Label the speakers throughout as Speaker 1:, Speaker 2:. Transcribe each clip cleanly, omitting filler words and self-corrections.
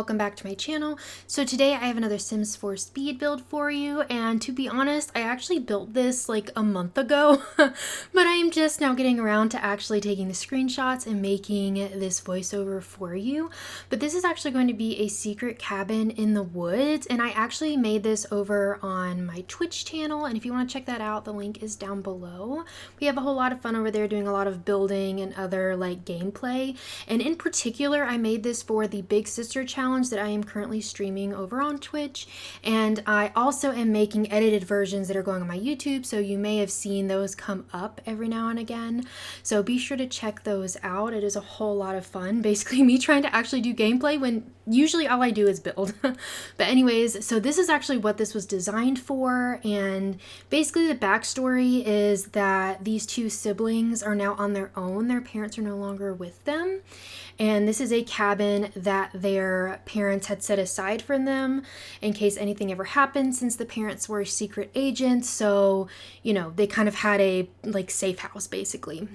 Speaker 1: welcome back to my channel. So today I have another Sims 4 speed build for you, and to be honest, I actually built this like a month ago, but I am just now getting around to actually taking the screenshots and making this voiceover for you. But this is actually going to be a secret cabin in the woods, and I actually made this over on my Twitch channel, and if you want to check that out, the link is down below. We have a whole lot of fun over there doing a lot of building and other like gameplay, and in particular I made this for the Big Sister challenge that I am currently streaming over on Twitch, and I also am making edited versions that are going on my YouTube, so you may have seen those come up every now and again, so be sure to check those out. It is a whole lot of fun, basically me trying to actually do gameplay when usually all I do is build. But anyways, so this is actually what this was designed for, and basically the backstory is that these two siblings are now on their own. Their parents are no longer with them, and this is a cabin that their parents had set aside for them in case anything ever happened, since the parents were secret agents. So, you know, they kind of had a like safe house basically.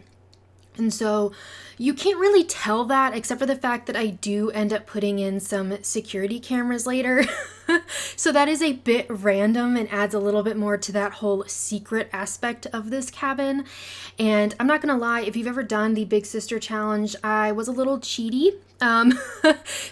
Speaker 1: And so you can't really tell that, except for the fact that I do end up putting in some security cameras later. So that is a bit random and adds a little bit more to that whole secret aspect of this cabin. And I'm not gonna lie, if you've ever done the Big Sister challenge, I was a little cheaty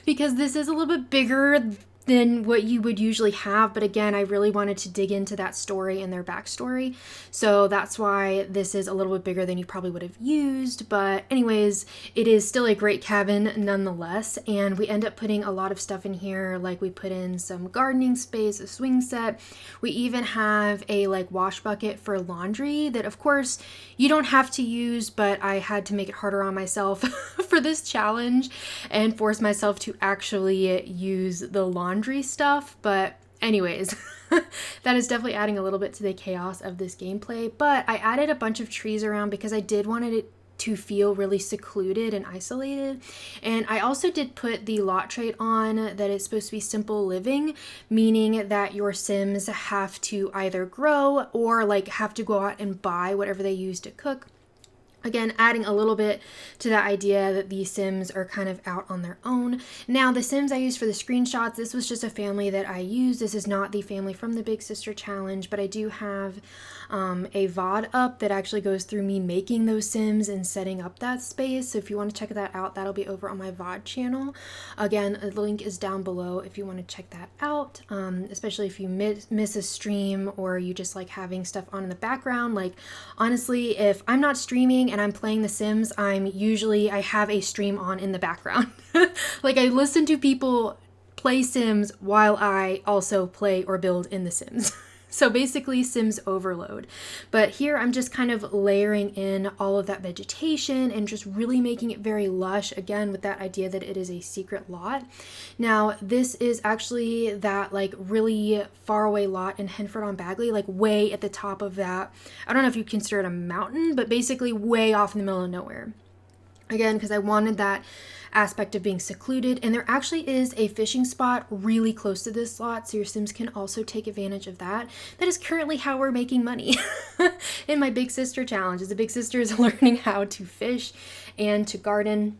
Speaker 1: because this is a little bit bigger than what you would usually have, but again, I really wanted to dig into that story and their backstory, so that's why this is a little bit bigger than you probably would have used. But anyways, it is still a great cabin nonetheless, and we end up putting a lot of stuff in here. Like we put in some gardening space, a swing set, we even have a like wash bucket for laundry that of course you don't have to use, but I had to make it harder on myself for this challenge and force myself to actually use the laundry stuff. But anyways, that is definitely adding a little bit to the chaos of this gameplay. But I added a bunch of trees around because I did want it to feel really secluded and isolated. And I also did put the lot trait on that it's supposed to be simple living, meaning that your Sims have to either grow or like have to go out and buy whatever they use to cook. Again, adding a little bit to that idea that these Sims are kind of out on their own. Now, the Sims I used for the screenshots, this was just a family that I used. This is not the family from the Big Sister challenge, but I do have a VOD up that actually goes through me making those Sims and setting up that space. So if you want to check that out, that'll be over on my VOD channel. Again, the link is down below if you want to check that out, especially if you miss a stream or you just like having stuff on in the background. Like, honestly, if I'm not streaming and I'm playing The Sims, I have a stream on in the background. Like, I listen to people play Sims while I also play or build in The Sims. So basically Sims overload. But here I'm just kind of layering in all of that vegetation and just really making it very lush, again with that idea that it is a secret lot. Now this is actually that like really far away lot in Henford on Bagley, like way at the top of that, I don't know if you consider it a mountain, but basically way off in the middle of nowhere. Again, because I wanted that aspect of being secluded, and there actually is a fishing spot really close to this lot, so your Sims can also take advantage of that. That is currently how we're making money in my Big Sister challenge. The Big Sister is learning how to fish and to garden.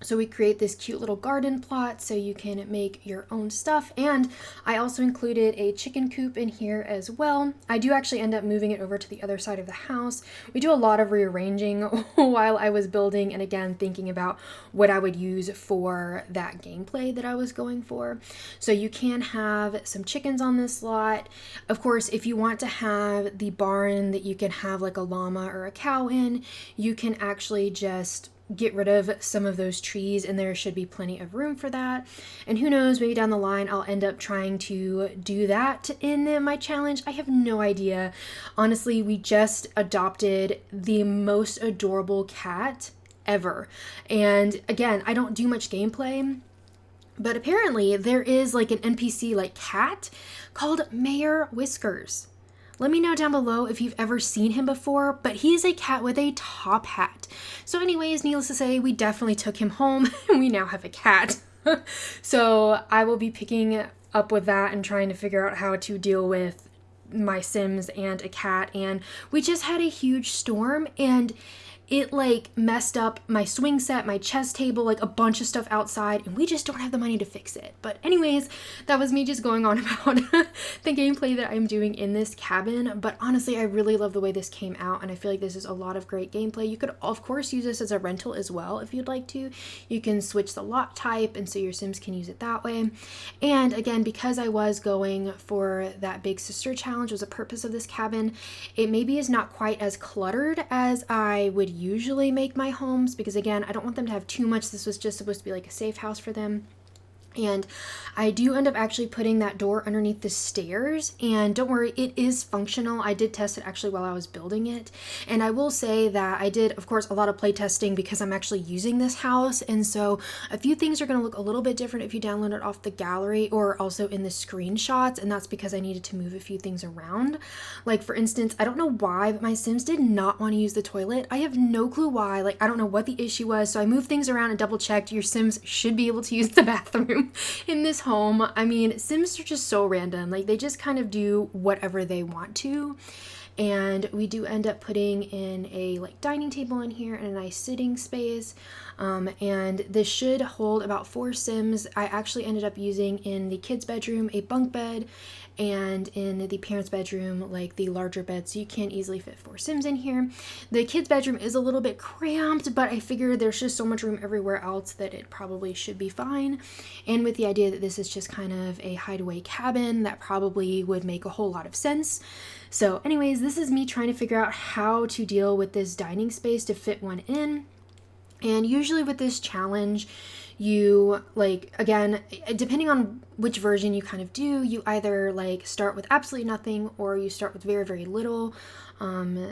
Speaker 1: So we create this cute little garden plot so you can make your own stuff. And I also included a chicken coop in here as well. I do actually end up moving it over to the other side of the house. We do a lot of rearranging while I was building, and again thinking about what I would use for that gameplay that I was going for. So you can have some chickens on this lot. Of course, if you want to have the barn that you can have like a llama or a cow in, you can actually just get rid of some of those trees, and there should be plenty of room for that. And who knows, maybe down the line I'll end up trying to do that in my challenge. I have no idea. Honestly, we just adopted the most adorable cat ever. And again, I don't do much gameplay, but apparently there is like an NPC like cat called Mayor Whiskers. Let me know down below if you've ever seen him before, but he is a cat with a top hat. So anyways, needless to say, we definitely took him home and we now have a cat. So I will be picking up with that and trying to figure out how to deal with my Sims and a cat. And we just had a huge storm, and it like messed up my swing set, my chess table, like a bunch of stuff outside, and we just don't have the money to fix it. But anyways, that was me just going on about the gameplay that I'm doing in this cabin. But honestly, I really love the way this came out, and I feel like this is a lot of great gameplay. You could of course use this as a rental as well if you'd like to. You can switch the lot type, and so your Sims can use it that way. And again, because I was going for that big sister challenge was the purpose of this cabin, it maybe is not quite as cluttered as I would usually make my homes, because again, I don't want them to have too much. This was just supposed to be like a safe house for them. And I do end up actually putting that door underneath the stairs, and don't worry, it is functional. I did test it actually while I was building it, and I will say that I did, of course, a lot of play testing because I'm actually using this house, and so a few things are going to look a little bit different if you download it off the gallery or also in the screenshots, and that's because I needed to move a few things around. Like for instance, I don't know why, but my Sims did not want to use the toilet. I have no clue why. Like I don't know what the issue was, so I moved things around and double checked. Your Sims should be able to use the bathroom in this home. I mean, Sims are just so random. Like they just kind of do whatever they want to. And we do end up putting in a like dining table in here and a nice sitting space. And this should hold about 4 Sims. I actually ended up using in the kids' bedroom a bunk bed, and in the parents' bedroom like the larger bed, so you can easily fit 4 Sims in here. The kids' bedroom is a little bit cramped, but I figured there's just so much room everywhere else that it probably should be fine. And with the idea that this is just kind of a hideaway cabin, that probably would make a whole lot of sense. So anyways, this is me trying to figure out how to deal with this dining space to fit one in. And usually with this challenge, you like, again, depending on which version you kind of do, you either like start with absolutely nothing or you start with very, very little.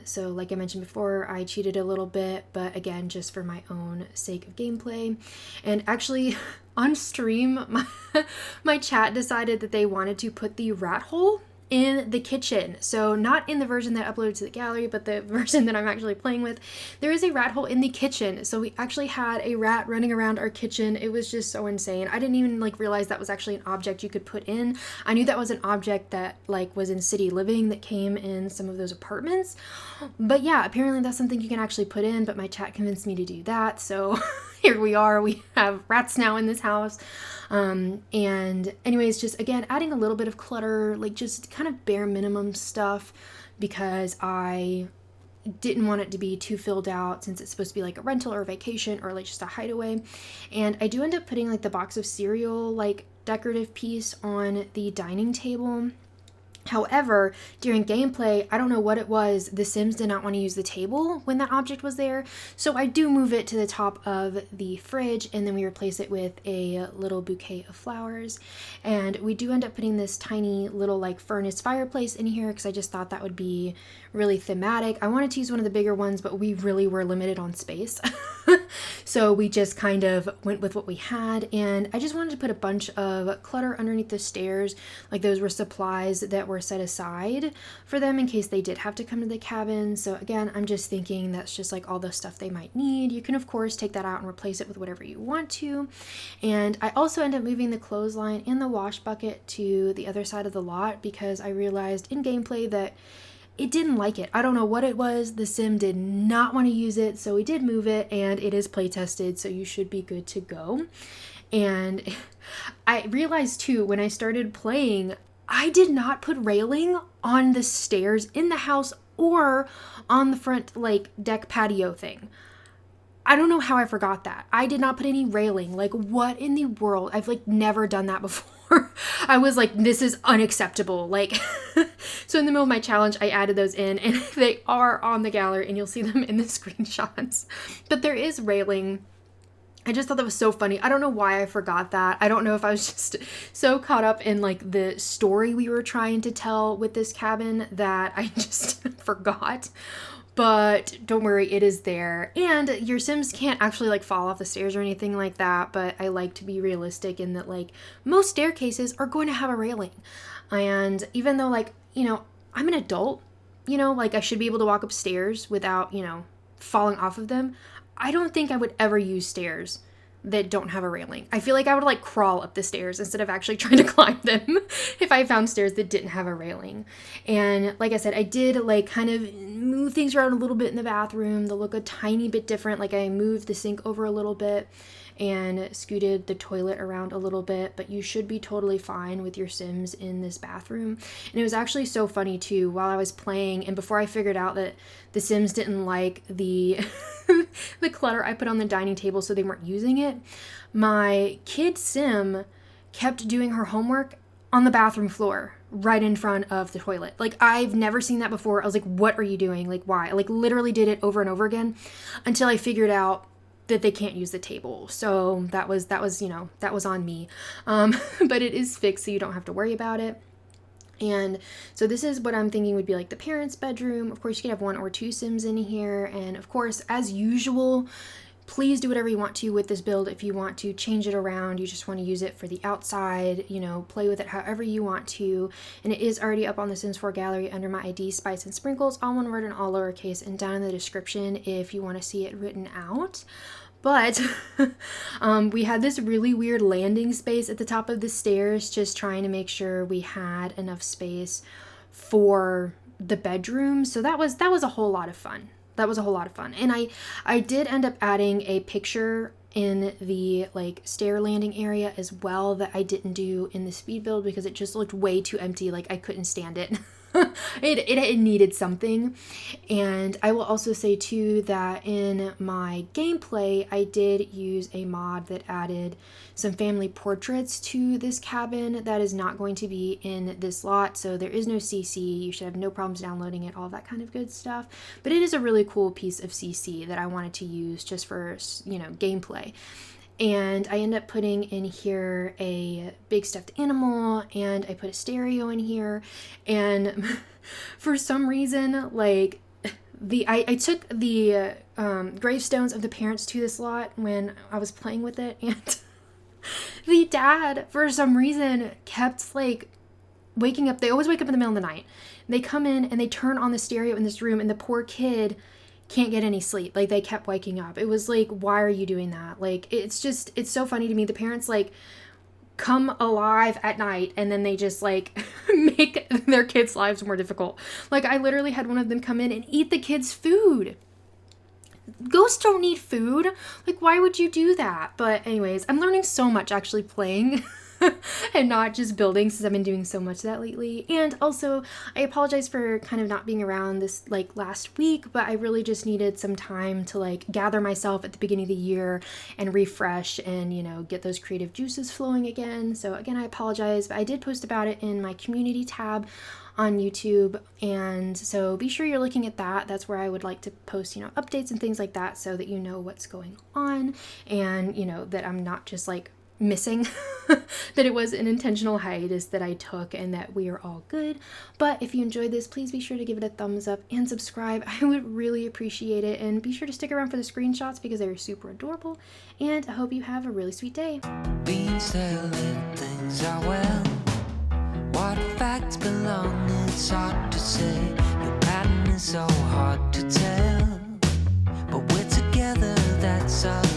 Speaker 1: So like I mentioned before, I cheated a little bit, but again, just for my own sake of gameplay. And actually on stream, my chat decided that they wanted to put the rat hole in the kitchen. So not in the version that I uploaded to the gallery, but the version that I'm actually playing with, there is a rat hole in the kitchen. So we actually had a rat running around our kitchen. It was just so insane. I didn't even like realize that was actually an object you could put in. I knew that was an object that like was in city living that came in some of those apartments. But yeah, apparently that's something you can actually put in, but my chat convinced me to do that. So here we are. We have rats now in this house. And anyways, just again, adding a little bit of clutter, like just kind of bare minimum stuff, because I didn't want it to be too filled out since it's supposed to be like a rental or a vacation or like just a hideaway. And I do end up putting like the box of cereal, like decorative piece on the dining table. However, during gameplay, I don't know what it was, the Sims did not want to use the table when that object was there, so I do move it to the top of the fridge, and then we replace it with a little bouquet of flowers. And we do end up putting this tiny little like furnace fireplace in here because I just thought that would be really thematic. I wanted to use one of the bigger ones, but we really were limited on space. So we just kind of went with what we had, and I just wanted to put a bunch of clutter underneath the stairs. Like those were supplies that were set aside for them in case they did have to come to the cabin. So again, I'm just thinking that's just like all the stuff they might need. You can of course take that out and replace it with whatever you want to. And I also end up moving the clothesline and the wash bucket to the other side of the lot because I realized in gameplay that it didn't like it. I don't know what it was. The Sim did not want to use it, so we did move it, and it is play tested, so you should be good to go. And I realized too, when I started playing, I did not put railing on the stairs in the house or on the front like deck patio thing. I don't know how I forgot that. I did not put any railing. Like, what in the world? I've like never done that before. I was like, this is unacceptable. Like, so in the middle of my challenge, I added those in, and they are on the gallery, and you'll see them in the screenshots. But there is railing. I just thought that was so funny. I don't know why I forgot that. I don't know if I was just so caught up in like the story we were trying to tell with this cabin that I just forgot. But don't worry, it is there. And your Sims can't actually like fall off the stairs or anything like that, but I like to be realistic in that like most staircases are going to have a railing. And even though like, you know, I'm an adult, you know, like I should be able to walk upstairs without, you know, falling off of them, I don't think I would ever use stairs that don't have a railing. I feel like I would like crawl up the stairs instead of actually trying to climb them if I found stairs that didn't have a railing. And like I said, I did like kind of move things around a little bit in the bathroom, they'll look a tiny bit different. Like I moved the sink over a little bit and scooted the toilet around a little bit, but you should be totally fine with your Sims in this bathroom. And it was actually so funny too, while I was playing and before I figured out that the Sims didn't like the the clutter I put on the dining table, so they weren't using it, my kid Sim kept doing her homework on the bathroom floor right in front of the toilet. Like I've never seen that before. I was like, what are you doing? Like why? I like literally did it over and over again until I figured out that they can't use the table. So that was on me. But it is fixed, so you don't have to worry about it. And so this is what I'm thinking would be like the parents' bedroom. Of course, you could have 1 or 2 Sims in here. And of course, as usual, please do whatever you want to with this build. If you want to change it around, you just want to use it for the outside, play with it however you want to. And it is already up on the Sims 4 gallery under my ID, Spice and Sprinkles, all one word and all lowercase, and down in the description if you want to see it written out. But we had this really weird landing space at the top of the stairs, just trying to make sure we had enough space for the bedroom. So that was a whole lot of fun. That was a whole lot of fun. And I did end up adding a picture in the like stair landing area as well that I didn't do in the speed build because it just looked way too empty. Like I couldn't stand it. It needed something. And I will also say too that in my gameplay I did use a mod that added some family portraits to this cabin that is not going to be in this lot, so there is no CC. You should have no problems downloading it, all that kind of good stuff. But it is a really cool piece of CC that I wanted to use just for gameplay. And I end up putting in here a big stuffed animal, and I put a stereo in here. And for some reason, like I took the gravestones of the parents to this lot when I was playing with it, and the dad, for some reason, kept like waking up. They always wake up in the middle of the night. They come in and they turn on the stereo in this room, and the poor kid can't get any sleep. Like they kept waking up. It was like, why are you doing that? Like it's so funny to me. The parents like come alive at night and then they just like make their kids' lives more difficult. Like I literally had one of them come in and eat the kids' food. Ghosts don't need food. Like why would you do that? But anyways, I'm learning so much actually playing and not just building, since I've been doing so much of that lately. And also I apologize for kind of not being around this like last week, but I really just needed some time to like gather myself at the beginning of the year and refresh and get those creative juices flowing again. So again, I apologize, but I did post about it in my community tab on YouTube, and so be sure you're looking at that. That's where I would like to post updates and things like that, so that what's going on, and that I'm not just like missing that it was an intentional hiatus that I took, and that we are all good. But if you enjoyed this, please be sure to give it a thumbs up and subscribe. I would really appreciate it, and be sure to stick around for the screenshots because they're super adorable. And I hope you have a really sweet day.
Speaker 2: Being still and things are well. What facts belong, it's hard to say. Your pattern is so hard to tell, but we're together, that's all.